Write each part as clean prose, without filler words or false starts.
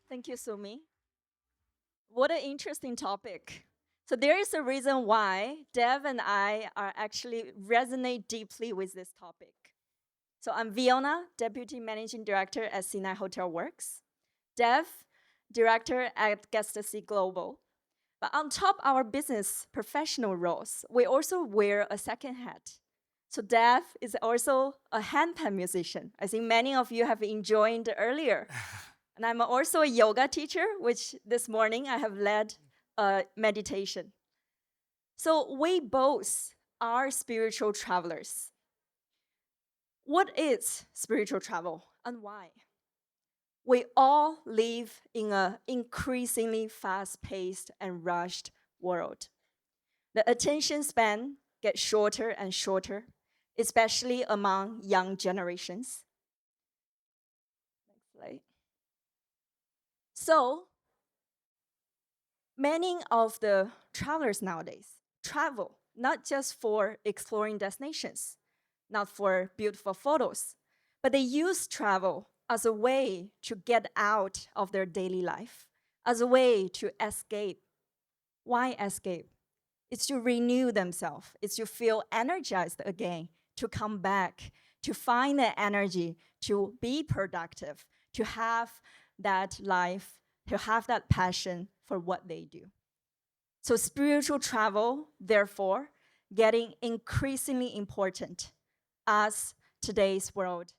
Thank you, Sumi. What an interesting topic. So there is a reason why Dev and I are actually resonate deeply with this topic. So I'm Viona, Deputy Managing Director at Sinai Hotel Works. Dev, Director at Guestasy Global. But on top of our business professional roles, we also wear a second hat. So Dev is also a handpan musician. I think many of you have enjoyed earlier. And I'm also a yoga teacher, which this morning I have led a meditation. So we both are spiritual travelers. What is spiritual travel and why? We all live in an increasingly fast-paced and rushed world. The attention span gets shorter and shorter, especially among young generations. Next slide. So many of the travelers nowadays travel not just for exploring destinations, not for beautiful photos, but they use travel as a way to get out of their daily life, as a way to escape. Why escape? It's to renew themselves, it's to feel energized again, to come back, to find the energy to be productive, to have that life, to have that passion for what they do. So spiritual travel, therefore, getting increasingly important as today's world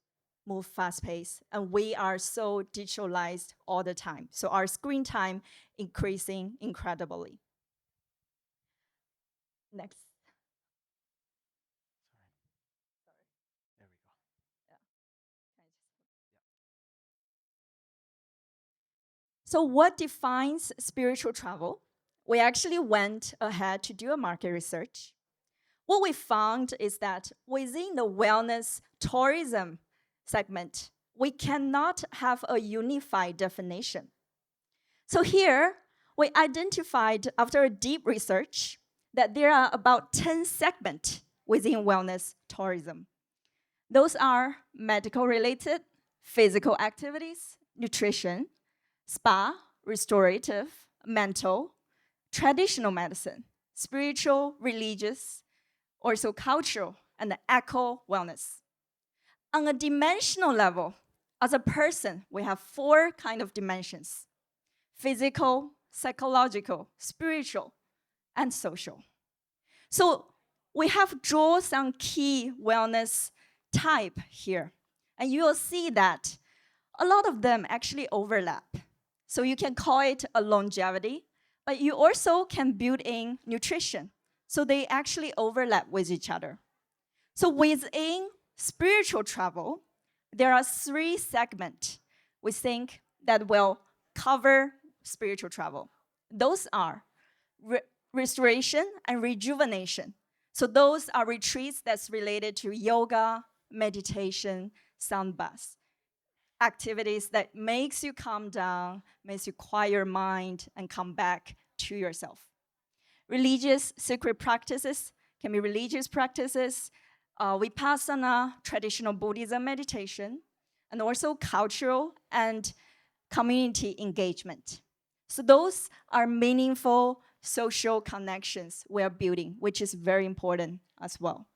move fast paced and we are so digitalized all the time. So our screen time increasing incredibly. Next. There we go. Yeah. So what defines spiritual travel? We actually went ahead to do a market research. What we found is that within the wellness tourism segment, we cannot have a unified definition. So here, we identified after a deep research that there are about 10 segments within wellness tourism. Those are medical related, physical activities, nutrition, spa, restorative, mental, traditional medicine, spiritual, religious, also cultural, and eco wellness. On a dimensional level, as a person, we have four kind of dimensions: physical, psychological, spiritual, and social. So we have drawn some key wellness type here. And you will see that a lot of them actually overlap. So you can call it a longevity, but you also can build in nutrition. So they actually overlap with each other. So within spiritual travel, there are three segments we think that will cover spiritual travel. Those are restoration and rejuvenation. So those are retreats that's related to yoga, meditation, sound baths, activities that makes you calm down, makes you quiet your mind and come back to yourself. Religious sacred practices can be religious practices, vipassana, traditional Buddhism meditation, and also cultural and community engagement. So those are meaningful social connections we are building, which is very important as well.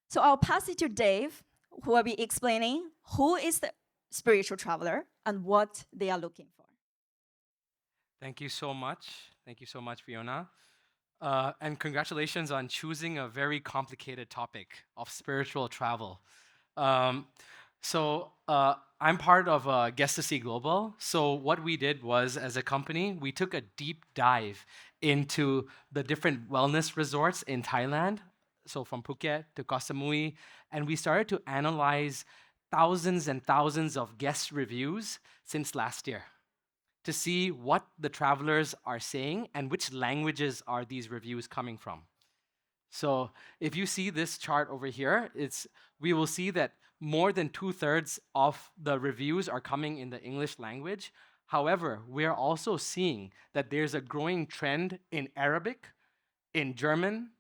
So I'll pass it to Dave, who will be explaining who is the spiritual traveler and what they are looking for. Thank you so much. Thank you so much, Fiona. And congratulations on choosing a very complicated topic of spiritual travel. Um, I'm part of Guestasy Global. So what we did was, as a company, we took a deep dive into the different wellness resorts in Thailand. So from Phuket to Koh Samui, and we started to analyze thousands and thousands of guest reviews since last year to see what the travelers are saying and which languages are these reviews coming from. So if you see this chart over here, we will see that more than 2/3 of the reviews are coming in the English language. However, we are also seeing that there's a growing trend in Arabic, in German,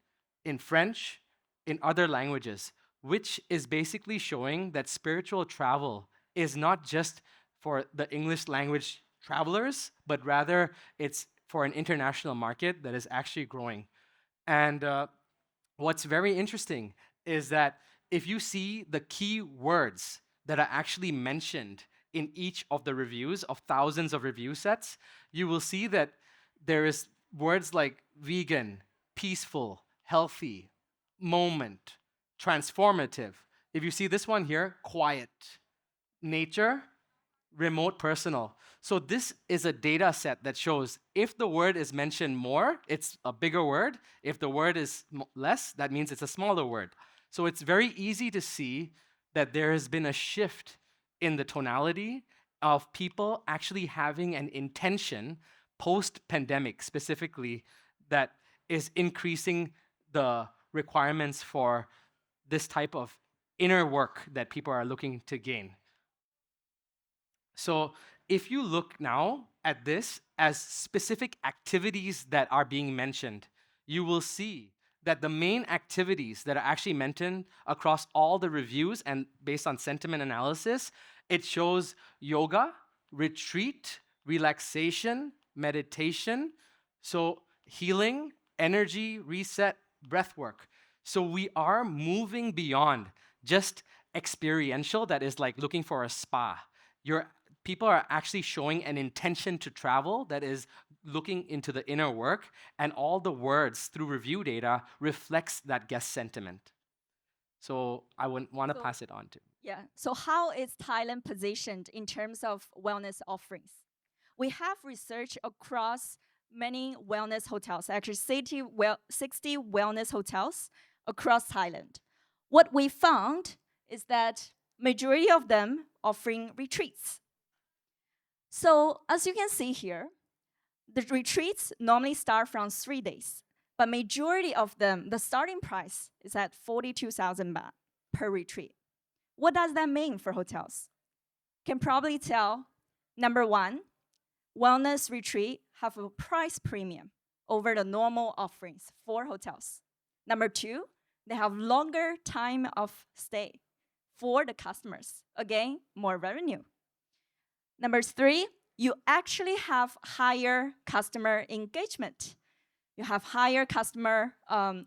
in French, in other languages, which is basically showing that spiritual travel is not just for the English language travelers, but rather it's for an international market that is actually growing. And what's very interesting is that if you see the key words that are actually mentioned in each of the reviews of thousands of review sets, you will see that there is words like vegan, peaceful, healthy, moment, transformative. If you see this one here, quiet, nature, remote personal. So this is a data set that shows if the word is mentioned more, it's a bigger word. If the word is less, that means it's a smaller word. So it's very easy to see that there has been a shift in the tonality of people actually having an intention post-pandemic specifically that is increasing the requirements for this type of inner work that people are looking to gain. So if you look now at this as specific activities that are being mentioned, you will see that the main activities that are actually mentioned across all the reviews and based on sentiment analysis, it shows yoga, retreat, relaxation, meditation, so healing, energy, reset, breath work. So we are moving beyond just experiential, that is like looking for a spa. People are actually showing an intention to travel that is looking into the inner work, and all the words through review data reflects that guest sentiment. So I would want to pass it on to. Yeah. So how is Thailand positioned in terms of wellness offerings? We have research across many wellness hotels, actually 60 wellness hotels across Thailand. What we found is that majority of them offering retreats. So as you can see here, the retreats normally start from 3 days, but majority of them, the starting price is at 42,000 baht per retreat. What does that mean for hotels? Can probably tell, number one, wellness retreat have a price premium over the normal offerings for hotels. Number two, they have longer time of stay for the customers. Again, more revenue. Number three, you actually have higher customer engagement. You have higher customer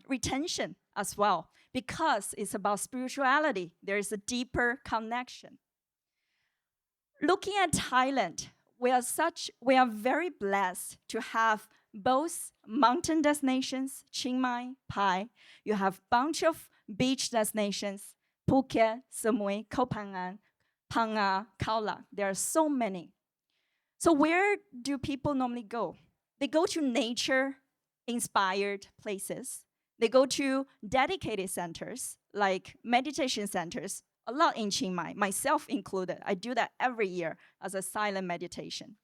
retention as well because it's about spirituality. There is a deeper connection. Looking at Thailand, we are very blessed to have both mountain destinations, Chiang Mai, Pai. You have bunch of beach destinations, Phuket, Samui, Koh Phangan, Phang Khao Lak. There are so many. So where do people normally go? They go to nature-inspired places. They go to dedicated centers, like meditation centers, a lot in Chiang Mai, myself included. I do that every year as a silent meditation.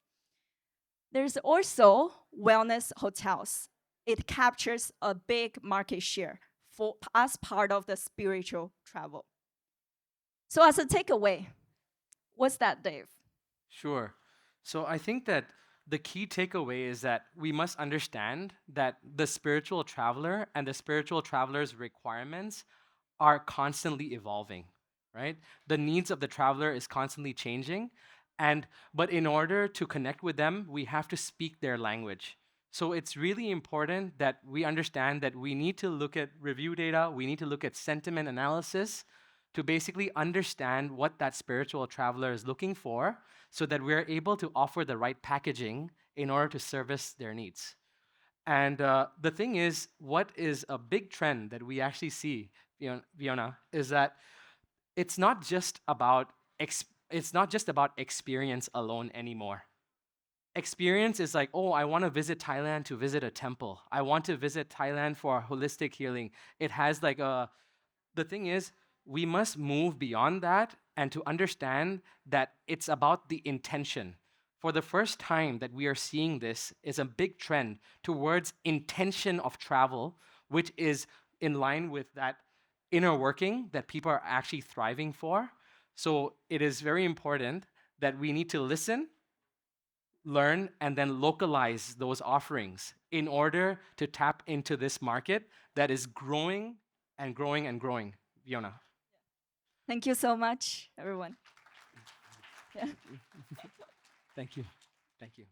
There's also wellness hotels. It captures a big market share for as part of the spiritual travel. So as a takeaway, what's that, Dave? Sure. So I think that the key takeaway is that we must understand that the spiritual traveler and the spiritual traveler's requirements are constantly evolving, right? The needs of the traveler is constantly changing, but in order to connect with them, we have to speak their language. So it's really important that we understand that we need to look at review data, we need to look at sentiment analysis to basically understand what that spiritual traveler is looking for so that we're able to offer the right packaging in order to service their needs. And the thing is, what is a big trend that we actually see, Viona, is that it's not just about experience alone anymore. Experience is like, oh, I want to visit Thailand to visit a temple. I want to visit Thailand for holistic healing. It has like the thing is, we must move beyond that and to understand that it's about the intention. For the first time that we are seeing this is a big trend towards intention of travel, which is in line with that inner working that people are actually thriving for. So it is very important that we need to listen, learn, and then localize those offerings in order to tap into this market that is growing and growing and growing. Viona. Thank you so much, everyone. Yeah. Thank you. Thank you.